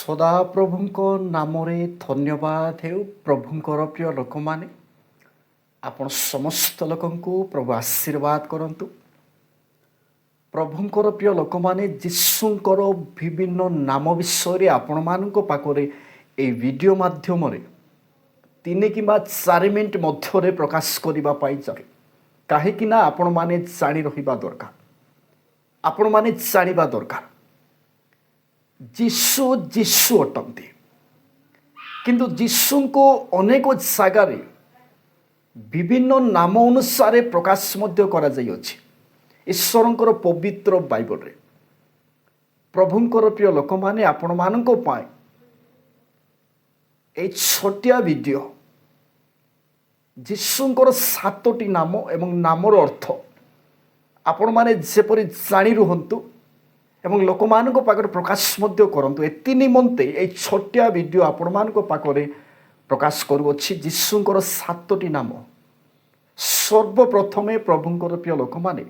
ସଦାପ୍ରଭୁଙ୍କ ନାମରେ ଧନ୍ୟବାଦ ହେଉ। ପ୍ରଭୁଙ୍କର ପ୍ରିୟ ଲୋକମାନେ, ଆପଣ ସମସ୍ତ ଲୋକଙ୍କୁ ପ୍ରଭୁ ଆଶୀର୍ବାଦ କରନ୍ତୁ। ପ୍ରଭୁଙ୍କର ପ୍ରିୟ ଲୋକମାନେ, ଯୀଶୁଙ୍କର ବିଭିନ୍ନ ନାମ ବିଷୟରେ ଆପଣମାନଙ୍କ ପାଖରେ ଏହି ଭିଡ଼ିଓ ମାଧ୍ୟମରେ 3 କିମ୍ବା 4 ମିନିଟ୍ ମଧ୍ୟରେ ପ୍ରକାଶ କରିବା ପାଇଁ ଚାହେଁ। କାହିଁକି ନା ଆପଣମାନେ ଜାଣି ରହିବା ଦରକାର, ଆପଣମାନେ ଜାଣିବା ଦରକାର ଯୀଶୁ ଯୀଶୁ ଅଟନ୍ତି। କିନ୍ତୁ ଯୀଶୁଙ୍କୁ ଅନେକ ଜାଗାରେ ବିଭିନ୍ନ ନାମ ଅନୁସାରେ ପ୍ରକାଶ ମଧ୍ୟ କରାଯାଇଅଛି ଈଶ୍ୱରଙ୍କର ପବିତ୍ର ବାଇବଲରେ। ପ୍ରଭୁଙ୍କର ପ୍ରିୟ ଲୋକମାନେ, ଆପଣମାନଙ୍କ ପାଇଁ ଏହି ଛୋଟିଆ ଭିଡ଼ିଓ ଯୀଶୁଙ୍କର 7ଟି ନାମ ଏବଂ ନାମର ଅର୍ଥ ଆପଣମାନେ ଯେପରି ଜାଣି ରୁହନ୍ତୁ ଏବଂ ଲୋକମାନଙ୍କ ପାଖରେ ପ୍ରକାଶ ମଧ୍ୟ କରନ୍ତୁ, ଏଥି ନିମନ୍ତେ ଏହି ଛୋଟିଆ ଭିଡ଼ିଓ ଆପଣମାନଙ୍କ ପାଖରେ ପ୍ରକାଶ କରୁଅଛି ଯୀଶୁଙ୍କର 7ଟି ନାମ। ସର୍ବପ୍ରଥମେ ପ୍ରଭୁଙ୍କର ପ୍ରିୟ ଲୋକମାନେ,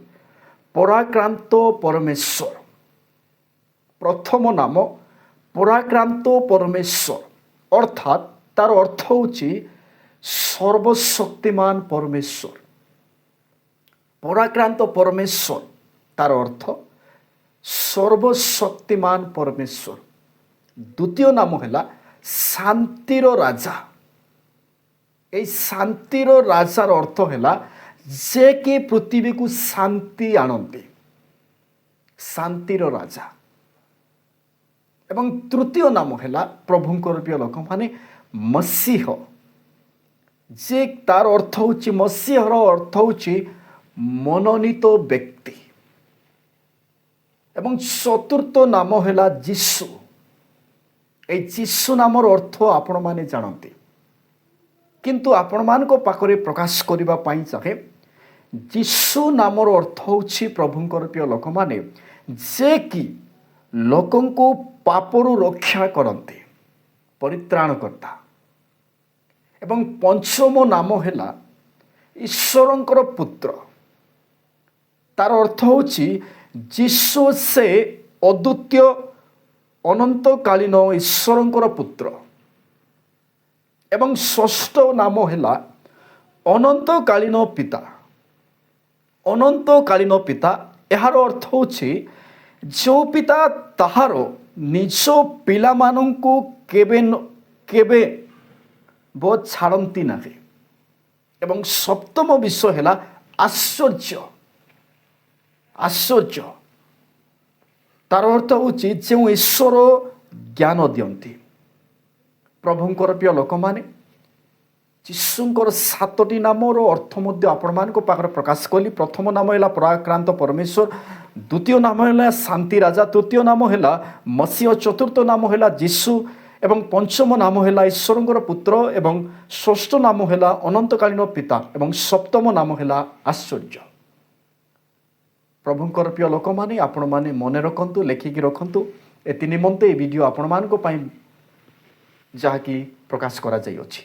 ପରାକ୍ରାନ୍ତ ପରମେଶ୍ୱର। ପ୍ରଥମ ନାମ ପରାକ୍ରାନ୍ତ ପରମେଶ୍ୱର, ଅର୍ଥାତ୍ ତାର ଅର୍ଥ ହେଉଛି ସର୍ବଶକ୍ତିମାନ ପରମେଶ୍ୱର। ପରାକ୍ରାନ୍ତ ପରମେଶ୍ୱର ତାର ଅର୍ଥ ସର୍ବଶକ୍ତିମାନ ପରମେଶ୍ୱର। ଦ୍ୱିତୀୟ ନାମ ହେଲା ଶାନ୍ତିର ରାଜା। এই ଶାନ୍ତିର ରାଜାର ଅର୍ଥ ହେଲା ଯେ କି ପୃଥିବୀକୁ ଶାନ୍ତି ଆଣନ୍ତି, ଶାନ୍ତିର ରାଜା। ଏବଂ ତୃତୀୟ ନାମ ହେଲା ପ୍ରଭୁଙ୍କର ପ୍ରିୟ ଲୋକମାନେ ମସିହ, ଯେ ତାର ଅର୍ଥ ହେଉଛି, ମସିହର ଅର୍ଥ ହେଉଛି ମନୋନୀତ ବ୍ୟକ୍ତି। ଏବଂ ଚତୁର୍ଥ ନାମ ହେଲା ଯୀଶୁ। এই ଯୀଶୁ ନାମର ଅର୍ଥ ଆପଣମାନେ ଜାଣନ୍ତି, କିନ୍ତୁ ଆପଣମାନଙ୍କ ପାଖରେ ପ୍ରକାଶ କରିବା ପାଇଁ ଚାହେଁ। ଯୀଶୁ ନାମର ଅର୍ଥ ହେଉଛି ପ୍ରଭୁଙ୍କର ପ୍ରିୟ ଲୋକମାନେ, ଯେ କି ଲୋକଙ୍କୁ ପାପରୁ ରକ୍ଷା କରନ୍ତି, ପରିତ୍ରାଣକର୍ତ୍ତା। ଏବଂ ପଞ୍ଚମ ନାମ ହେଲା ଈଶ୍ୱରଙ୍କର ପୁତ୍ର। ତାର ଅର୍ଥ ହେଉଛି ଯୀଶୁ ସେ ଅଦ୍ୱିତୀୟ ଅନନ୍ତକାଳୀନ ଈଶ୍ୱରଙ୍କର ପୁତ୍ର। ଏବଂ ଷଷ୍ଠ ନାମ ହେଲା ଅନନ୍ତକାଳୀନ ପିତା। ଅନନ୍ତକାଳୀନ ପିତା, ଏହାର ଅର୍ଥ ହେଉଛି ଯେଉଁ ପିତା ତାହାର ନିଜ ପିଲାମାନଙ୍କୁ କେବେ ଛାଡ଼ନ୍ତି ନାହିଁ। ଏବଂ ସପ୍ତମ ବିଷୟ ହେଲା ଆଶ୍ଚର୍ଯ୍ୟ। ଆଶ୍ଚର୍ଯ୍ୟ ତାର ଅର୍ଥ ହେଉଛି ଯେଉଁ ଈଶ୍ୱର ଜ୍ଞାନ ଦିଅନ୍ତି। ପ୍ରଭୁଙ୍କର ପ୍ରିୟ ଲୋକମାନେ, ଯୀଶୁଙ୍କର 7ଟି ନାମର ଅର୍ଥ ମଧ୍ୟ ଆପଣମାନଙ୍କ ପାଖରେ ପ୍ରକାଶ କଲି। ପ୍ରଥମ ନାମ ହେଲା ପରାକ୍ରାନ୍ତ ପରମେଶ୍ୱର, ଦ୍ୱିତୀୟ ନାମ ହେଲା ଶାନ୍ତି ରାଜା, ତୃତୀୟ ନାମ ହେଲା ମସିହ, ଚତୁର୍ଥ ନାମ ହେଲା ଯୀଶୁ, ଏବଂ ପଞ୍ଚମ ନାମ ହେଲା ଈଶ୍ୱରଙ୍କର ପୁତ୍ର, ଏବଂ ଷଷ୍ଠ ନାମ ହେଲା ଅନନ୍ତକାଳୀନ ପିତା, ଏବଂ ସପ୍ତମ ନାମ ହେଲା ଆଶ୍ଚର୍ଯ୍ୟ। ପ୍ରଭୁଙ୍କର ପ୍ରିୟ ଲୋକମାନେ, ଆପଣମାନେ ମନେ ରଖନ୍ତୁ, ଲେଖିକି ରଖନ୍ତୁ। ଏଥି ନିମନ୍ତେ ଏହି ଭିଡ଼ିଓ ଆପଣମାନଙ୍କ ପାଇଁ ଯାହାକି ପ୍ରକାଶ କରାଯାଇଅଛି।